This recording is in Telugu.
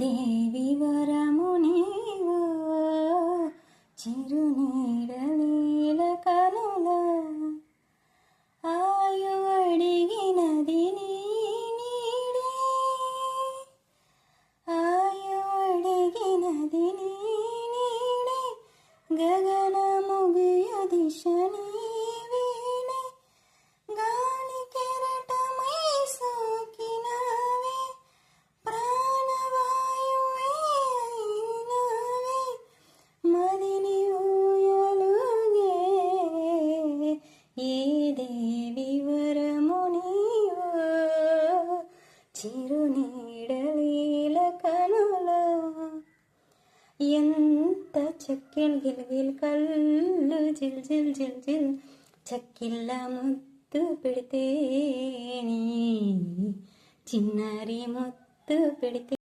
దేవి వరము నీవో చిరునీడలీల కనుల ఆయు అడిగినది నీ నీడే ఆయు అడిగినది నీ నీడే గగన ముగియ దిశ నీవేనే గాలి కెరటమై సోకినవే ప్రాణవాయువే అయినవే మదిని ఊయలుగే ఏ దేవి వరము నీవో చిరునీడలీల కనుల ఎంత చక్కిల్ గిల్గిల్ కళ్ళు జిల్ జిల్ జిల్ జిల్ చక్కిళ్ళ ముద్దు పెడితే చిన్నారి ముద్దు పెడితే